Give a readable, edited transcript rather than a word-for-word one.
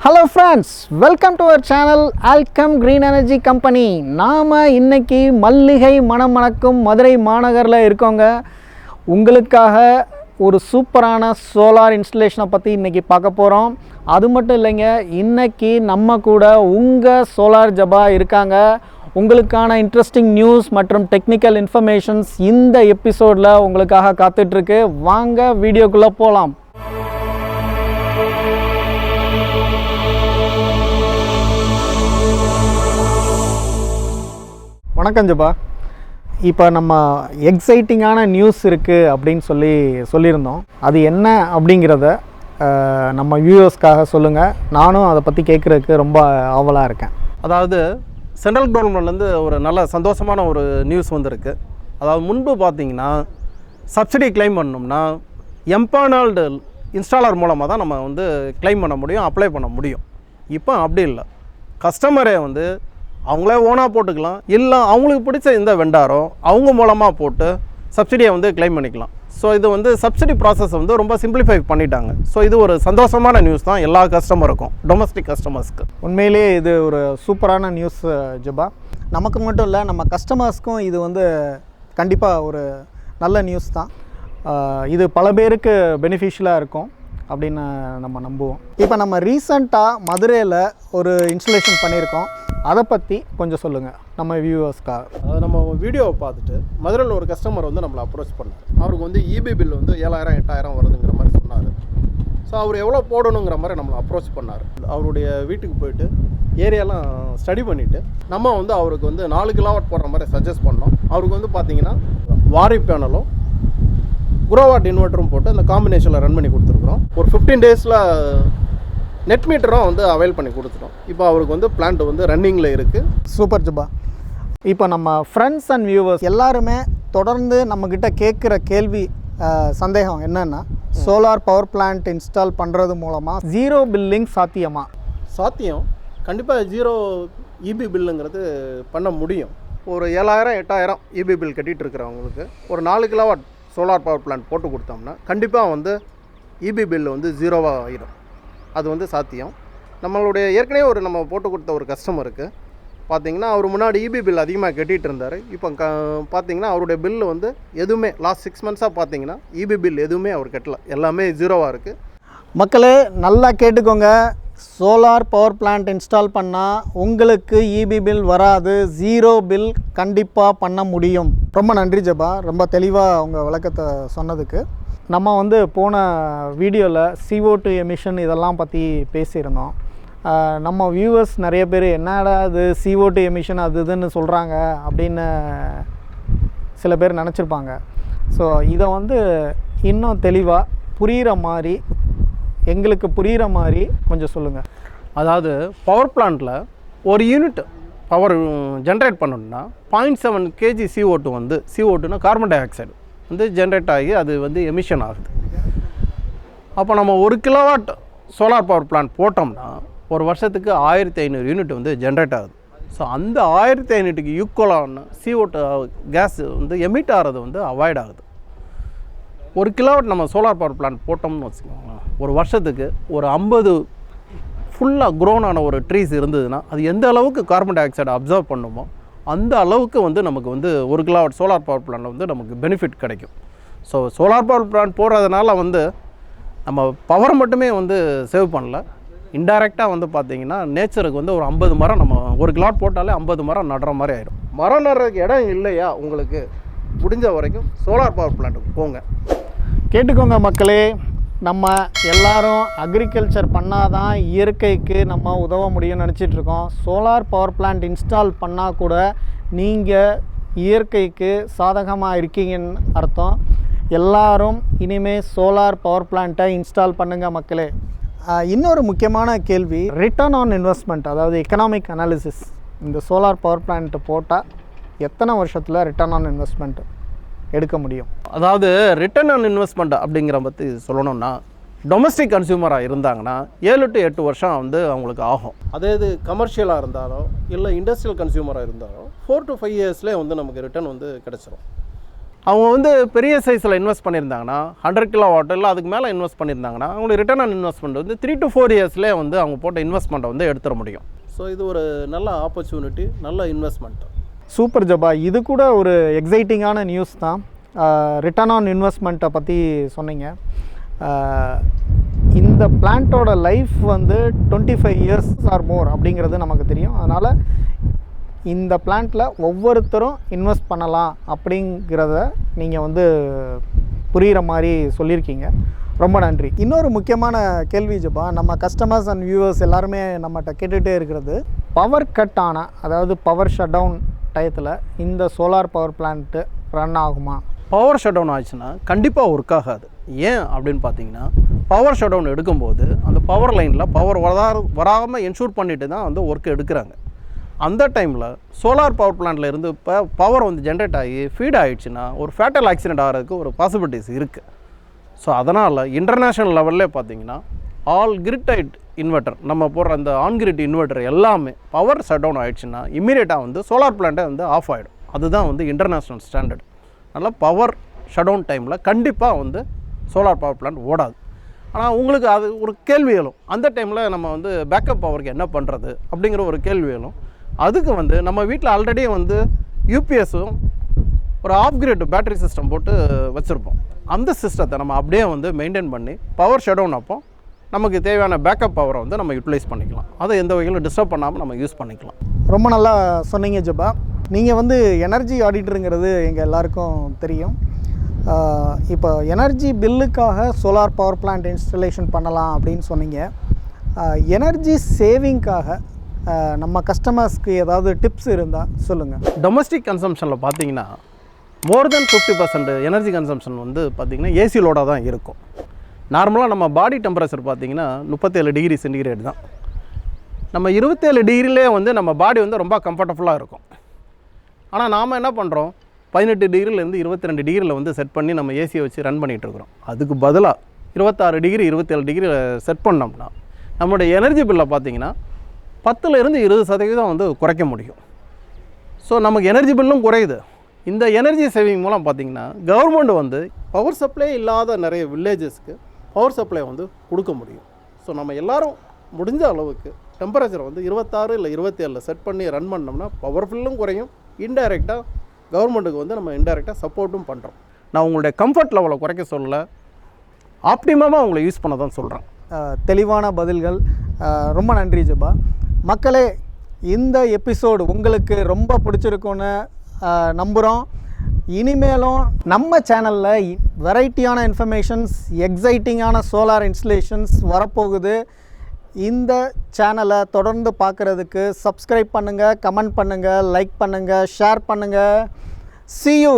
Hello friends, welcome to our channel Alcheme Green Energy Company. நாம இன்னைக்கு மல்லிகை மனம் மணக்கும் மதுரை மாநகரில் இருக்கோங்க. உங்களுக்காக ஒரு சூப்பரான சோலார் இன்ஸ்டலேஷனை பற்றி இன்னைக்கு பார்க்க போகிறோம். அது மட்டும் இல்லைங்க, இன்னைக்கு நம்ம கூட உங்கள் சோலார் ஜபா இருக்காங்க. உங்களுக்கான இன்ட்ரெஸ்டிங் நியூஸ் மற்றும் டெக்னிக்கல் இன்ஃபர்மேஷன்ஸ் இந்த எபிசோடில் உங்களுக்காக காத்துட்ருக்கு. வாங்க வீடியோக்குள்ளே போகலாம். வணக்கம் ஜபா. இப்போ நம்ம எக்ஸைட்டிங்கான நியூஸ் இருக்குது அப்படின்னு சொல்லியிருந்தோம். அது என்ன அப்படிங்கிறத நம்ம வியூவர்ஸ்க்காக சொல்லுங்கள். நானும் அதை பற்றி கேட்குறதுக்கு ரொம்ப ஆவலாக இருக்கேன். அதாவது சென்ட்ரல் கவர்மெண்ட்லேருந்து ஒரு நல்ல சந்தோஷமான ஒரு நியூஸ் வந்திருக்கு. அதாவது முன்பு பார்த்திங்கன்னா சப்சிடி கிளைம் பண்ணோம்னா எம்பானல்டு இன்ஸ்டாலர் மூலமாக தான் நம்ம வந்து கிளைம் பண்ண முடியும், அப்ளை பண்ண முடியும். இப்போ அப்படி இல்லை, கஸ்டமரே வந்து அவங்களே ஓனாக போட்டுக்கலாம், இல்லை அவங்களுக்கு பிடிச்ச இந்த வெண்டாரோ அவங்க மூலமாக போட்டு சப்சிடியை வந்து கிளைம் பண்ணிக்கலாம். ஸோ இது வந்து சப்சிடி ப்ராசஸ் வந்து ரொம்ப சிம்பிளிஃபை பண்ணிட்டாங்க. ஸோ இது ஒரு சந்தோஷமான நியூஸ் தான் எல்லா கஸ்டமருக்கும், டொமஸ்டிக் கஸ்டமர்ஸ்க்கு. உண்மையிலேயே இது ஒரு சூப்பரான நியூஸ் ஜபா. நமக்கு மட்டும் இல்லை, நம்ம கஸ்டமர்ஸ்க்கும் இது வந்து கண்டிப்பாக ஒரு நல்ல நியூஸ் தான். இது பல பேருக்கு பெனிஃபிஷியலாக இருக்கும் அப்படின்னு நம்ம நம்புவோம். இப்போ நம்ம ரீசண்டாக மதுரையில் ஒரு இன்ஸ்டலேஷன் பண்ணியிருக்கோம். அதை பற்றி கொஞ்சம் சொல்லுங்கள் நம்ம வியூவர்ஸ்க்காக. அதாவது நம்ம வீடியோவை பார்த்துட்டு மதுரையில் ஒரு கஸ்டமர் வந்து நம்மளை அப்ரோச் பண்ணார். அவருக்கு வந்து இபி பில் வந்து 7,000 8,000 வருதுங்கிற மாதிரி சொன்னார். ஸோ அவர் எவ்வளோ போடணுங்கிற மாதிரி நம்மளை அப்ரோச் பண்ணார். அவருடைய வீட்டுக்கு போயிட்டு ஏரியாலாம் ஸ்டடி பண்ணிவிட்டு நம்ம வந்து அவருக்கு வந்து 4 கிலோவாட் போடுற மாதிரி சஜஸ்ட் பண்ணோம். அவருக்கு வந்து பார்த்திங்கன்னா வாரி பேனலும் குரோவாட் இன்வெர்ட்டரும் போட்டு அந்த காம்பினேஷனில் ரன் பண்ணி கொடுத்துருக்குறோம். ஒரு 15 டேஸில் நெட் மீட்டரும் வந்து அவைல் பண்ணி கொடுத்துட்டோம். இப்போ அவருக்கு வந்து பிளான்ட் வந்து ரன்னிங்கில் இருக்குது. சூப்பர் ஜபா. இப்போ நம்ம ஃப்ரெண்ட்ஸ் அண்ட் வியூவர்ஸ் எல்லாருமே தொடர்ந்து நம்மக்கிட்ட கேட்குற கேள்வி சந்தேகம் என்னென்னா, சோலார் பவர் பிளான்ட் இன்ஸ்டால் பண்ணுறது மூலமாக ஜீரோ பில்லிங் சாத்தியமா? சாத்தியம், கண்டிப்பாக ஜீரோ இபி பில்லுங்கிறது பண்ண முடியும். ஒரு 7,000 8,000 இபி பில் கட்டிகிட்டு இருக்கிறவங்களுக்கு ஒரு 4 கிலோவாட் சோலார் பவர் பிளான்ட் போட்டு கொடுத்தோம்னா கண்டிப்பாக வந்து இபி பில் வந்து ஜீரோவாக ஆகிடும். அது வந்து சாத்தியம். நம்மளுடைய ஏற்கனவே ஒரு நம்ம போட்டு கொடுத்த ஒரு கஸ்டமருக்கு பார்த்திங்கன்னா அவர் முன்னாடி இபி பில் அதிகமாக கட்டிகிட்டு இருந்தார். இப்போ பார்த்திங்கன்னா அவருடைய பில்லு வந்து எதுவுமே லாஸ்ட் 6 மந்த்ஸாக பார்த்திங்கன்னா இபி பில் எதுவுமே அவர் கட்டலை, எல்லாமே ஜீரோவாக இருக்குது. மக்களே நல்லா கேட்டுக்கோங்க. சோலார் பவர் பிளான்ட் இன்ஸ்டால் பண்ணால் உங்களுக்கு இபி பில் வராது, ஜீரோ பில் கண்டிப்பாக பண்ண முடியும். ரொம்ப நன்றி ஜபா, ரொம்ப தெளிவாக உங்கள் விளக்கத்தை சொன்னதுக்கு. நம்ம வந்து போன வீடியோவில் CO2 எமிஷன் இதெல்லாம் பற்றி பேசியிருந்தோம். நம்ம வியூவர்ஸ் நிறைய பேர் என்னடா அது CO2 எமிஷன் அது இதுன்னு சொல்கிறாங்க அப்படின்னு சில பேர் நினச்சிருப்பாங்க. ஸோ இதை வந்து இன்னும் தெளிவாக புரிகிற மாதிரி, எங்களுக்கு புரிகிற மாதிரி கொஞ்சம் சொல்லுங்கள். அதாவது பவர் பிளான்ட்டில் ஒரு யூனிட் பவர் ஜென்ரேட் பண்ணணுன்னா 0.7 kg CO2 வந்து, CO2னா கார்பன் டை ஆக்சைடு வந்து ஜென்ரேட் ஆகி அது வந்து எமிஷன் ஆகுது. அப்போ நம்ம 1 கிலோவாட் சோலார் பவர் பிளான்ட் போட்டோம்னா ஒரு வருஷத்துக்கு 1,500 யூனிட் வந்து ஜென்ரேட் ஆகுது. ஸோ அந்த 1,500க்கு ஈக்குவலான CO2 கேஸ் வந்து எமிட் ஆகிறது வந்து அவாய்ட் ஆகுது. 1 கிலோவாட் நம்ம சோலார் பவர் பிளான்ட் போட்டோம்னு வச்சுக்கோங்களேன், ஒரு வருஷத்துக்கு ஒரு 50 ஃபுல்லாக க்ரோனான ஒரு ட்ரீஸ் இருந்ததுன்னா அது எந்த அளவுக்கு கார்பன் டை ஆக்சைடை அப்சர்வ் பண்ணுமோ அந்த அளவுக்கு வந்து நமக்கு வந்து 1 கிலோவாட் சோலார் பவர் பிளான்ட் வந்து நமக்கு பெனிஃபிட் கிடைக்கும். ஸோ சோலார் பவர் பிளான்ட் போடுறதுனால வந்து நம்ம பவர் மட்டுமே வந்து சேவ் பண்ணல, இன்டைரக்டாக வந்து பார்த்திங்கன்னா நேச்சருக்கு வந்து ஒரு 50 மரம் நம்ம 1 கிலோவாட் போட்டாலே 50 மரம் நடுற மாதிரி ஆகிடும். மரம் நடுறதுக்கு இடம் இல்லையா உங்களுக்கு, முடிஞ்ச வரைக்கும் சோலார் பவர் பிளான்ட்டுக்கு போங்க. கேட்டுக்கோங்க மக்களே, நம்ம எல்லாரும் அக்ரிகல்ச்சர் பண்ணாதான் இயற்கைக்கு நம்ம உதவ முடியும்னு நினச்சிட்ருக்கோம். சோலார் பவர் பிளான்ட் இன்ஸ்டால் பண்ணால் கூட நீங்கள் இயற்கைக்கு சாதகமாக இருக்கீங்கன்னு அர்த்தம். எல்லாரும் இனிமேல் சோலார் பவர் பிளான்ட்டை இன்ஸ்டால் பண்ணுங்கள் மக்களே. இன்னொரு முக்கியமான கேள்வி, ரிட்டர்ன் ஆன் இன்வெஸ்ட்மெண்ட், அதாவது எக்கனாமிக் அனாலிசிஸ். இந்த சோலார் பவர் பிளான்ட்டு போட்டால் எத்தனை வருஷத்தில் ரிட்டர்ன் ஆன் இன்வெஸ்ட்மெண்ட் எடுக்க முடியும்? அதாவது ரிட்டர்ன் ஆன் இன்வெஸ்ட்மெண்ட் அப்படிங்கிற பற்றி சொல்லணும்னா, டொமஸ்டிக் கன்சியூமராக இருந்தாங்கன்னா 7 to 8 வருஷம் வந்து அவங்களுக்கு ஆகும். அதே இது கமர்ஷியலாக இருந்தாலோ இல்லை இண்டஸ்ட்ரியல் கன்சியூமராக இருந்தாலோ 4 to 5 இயர்ஸ்லேயே வந்து நமக்கு ரிட்டர்ன் வந்து கிடச்சிரும். அவங்க வந்து பெரிய சைஸில் இன்வெஸ்ட் பண்ணியிருந்தாங்கன்னா 100 கிலோவாட் இல்லை அதுக்கு மேலே இன்வெஸ்ட் பண்ணியிருந்தாங்கன்னா அவங்களுக்கு ரிட்டர்ன் ஆன் இன்வெஸ்ட்மெண்ட் வந்து 3 to 4 இயர்ஸ்லேயே வந்து அவங்க போட்ட இன்வெஸ்ட்மெண்ட்டை வந்து எடுத்துட முடியும். ஸோ இது ஒரு நல்ல ஆப்பர்ச்சுனிட்டி, நல்ல இன்வெஸ்ட்மெண்ட். சூப்பர் ஜபா, இது கூட ஒரு எக்ஸைட்டிங்கான நியூஸ் தான். ரிட்டர்ன் ஆன் இன்வெஸ்ட்மெண்ட்டை பற்றி சொன்னீங்க. இந்த பிளான்ட்டோட லைஃப் வந்து 25 இயர்ஸ் ஆர் மோர் அப்படிங்கிறது நமக்கு தெரியும். அதனால் இந்த பிளான்ட்டில் ஒவ்வொருத்தரும் இன்வெஸ்ட் பண்ணலாம் அப்படிங்கிறத நீங்கள் வந்து புரிகிற மாதிரி சொல்லியிருக்கீங்க. ரொம்ப நன்றி. இன்னொரு முக்கியமான கேள்வி ஜபா, நம்ம கஸ்டமர்ஸ் அண்ட் வியூவர்ஸ் எல்லாருமே நம்மகிட்ட கேட்டுகிட்டே இருக்கிறது, பவர் கட் ஆனால், அதாவது பவர் ஷட் டவுன் டயத்தில் இந்த சோலார் பவர் பிளான்ட்டு ரன் ஆகுமா? பவர் ஷட் டவுன் ஆச்சுன்னா கண்டிப்பாக ஒர்க் ஆகாது. ஏன் அப்படின்னு பார்த்தீங்கன்னா, பவர் ஷட் டவுன் எடுக்கும்போது அந்த பவர் லைனில் பவர் வராமல் என்ஷூர் பண்ணிட்டு தான் வந்து ஒர்க் எடுக்கிறாங்க. அந்த டைமில் சோலார் பவர் பிளான்ட்டில் இருந்து இப்போ பவர் வந்து ஜென்ரேட் ஆகி ஃபீட் ஆகிடுச்சுன்னா ஒரு ஃபேட்டல் ஆக்சிடென்ட் ஆகிறதுக்கு ஒரு பாசிபிலிட்டிஸ் இருக்குது. ஸோ அதனால் இன்டர்நேஷ்னல் லெவல்லே பார்த்தீங்கன்னா ஆல் கிரிட் இன்வெர்ட்டர், நம்ம போடுற அந்த ஆன் கிரிட் இன்வெர்ட்டர் எல்லாமே பவர் ஷட் டவுன் ஆகிடுச்சுன்னா இம்மீடியட்டாக வந்து சோலார் பிளான்ட்டே வந்து ஆஃப் ஆகிடும். அதுதான் வந்து இன்டர்நேஷ்னல் ஸ்டாண்டர்ட். அதனால் பவர் ஷட் டவுன் டைமில் கண்டிப்பாக வந்து சோலார் பவர் பிளான்ட் ஓடாது. ஆனால் உங்களுக்கு அது ஒரு கேள்வி எழும், அந்த டைமில் நம்ம வந்து பேக்கப் பவருக்கு என்ன பண்ணுறது அப்படிங்கிற ஒரு கேள்வி எழும். அதுக்கு வந்து நம்ம வீட்டில் ஆல்ரெடி வந்து யூபிஎஸும் ஒரு ஆஃப் கிரிட் பேட்டரி சிஸ்டம் போட்டு வச்சுருப்போம். அந்த சிஸ்டத்தை நம்ம அப்படியே வந்து மெயின்டைன் பண்ணி பவர் ஷட் டவுன் அப்போ நமக்கு தேவையான பேக்கப் பவரை வந்து நம்ம யூட்டிலைஸ் பண்ணிக்கலாம். அதை எந்த வகையிலும் டிஸ்டர்ப் பண்ணாமல் நம்ம யூஸ் பண்ணிக்கலாம். ரொம்ப நல்லா சொன்னீங்க ஜபா. நீங்கள் வந்து எனர்ஜி ஆடிட்டருங்கிறது எங்கள் எல்லாருக்கும் தெரியும். இப்போ எனர்ஜி பில்லுக்காக சோலார் பவர் பிளான்ட் இன்ஸ்டலேஷன் பண்ணலாம் அப்படின்னு சொன்னீங்க. எனர்ஜி சேவிங்காக நம்ம கஸ்டமர்ஸ்க்கு ஏதாவது டிப்ஸ் இருந்தால் சொல்லுங்கள். டொமஸ்டிக் கன்சம்ஷனில் பார்த்தீங்கன்னா மோர் தென் 50% எனர்ஜி கன்சம்ஷன் வந்து பார்த்திங்கன்னா ஏசி லோடாக தான் இருக்கும். நார்மலாக நம்ம பாடி டெம்பரேச்சர் பார்த்திங்கன்னா 37 டிகிரி சென்டிகிரேட் தான். நம்ம 27 டிகிரிலே வந்து நம்ம பாடி வந்து ரொம்ப கம்ஃபர்டபுளாக இருக்கும். ஆனால் நாம் என்ன பண்ணுறோம், 18 டிகிரிலேருந்து 22 டிகிரியில் வந்து செட் பண்ணி நம்ம ஏசியை வச்சு ரன் பண்ணிகிட்ருக்குறோம். அதுக்கு பதிலாக 26 டிகிரி 27 டிகிரி செட் பண்ணோம்னா நம்மளுடைய எனர்ஜி பில்லை பார்த்திங்கன்னா 10% 20% வந்து குறைக்க முடியும். ஸோ நமக்கு எனர்ஜி பில்லும் குறையுது. இந்த எனர்ஜி சேவிங் மூலம் பார்த்திங்கன்னா கவர்மெண்ட் வந்து பவர் சப்ளை இல்லாத நிறைய வில்லேஜஸ்க்கு பவர் சப்ளை வந்து கொடுக்க முடியும். ஸோ நம்ம எல்லோரும் முடிஞ்ச அளவுக்கு டெம்பரேச்சரை வந்து 26 இல்லை 27 செட் பண்ணி ரன் பண்ணோம்னா பவர் பில்லும் குறையும். இன்டைரக்டாக கவர்மெண்ட்டுக்கு வந்து நம்ம இன்டைரக்டாக சப்போர்ட்டும் பண்ணுறோம். நான் உங்களுடைய கம்ஃபர்ட் லெவலை குறைக்க சொல்லலை, ஆப்டிமமாக உங்களை யூஸ் பண்ண தான் சொல்கிறேன். தெளிவான பதில்கள். ரொம்ப நன்றி ஜபா. மக்களே, இந்த எபிசோடு உங்களுக்கு ரொம்ப பிடிச்சிருக்குன்னு நம்புகிறோம். இனிமேலும் நம்ம சேனலில் வெரைட்டியான இன்ஃபர்மேஷன்ஸ், எக்ஸைட்டிங்கான சோலார் இன்ஸ்டலேஷன்ஸ் வரப்போகுது. இந்த சேனலை தொடர்ந்து பார்க்குறதுக்கு சப்ஸ்கிரைப் பண்ணுங்கள், கமெண்ட் பண்ணுங்கள், லைக் பண்ணுங்கள், ஷேர் பண்ணுங்கள். See you.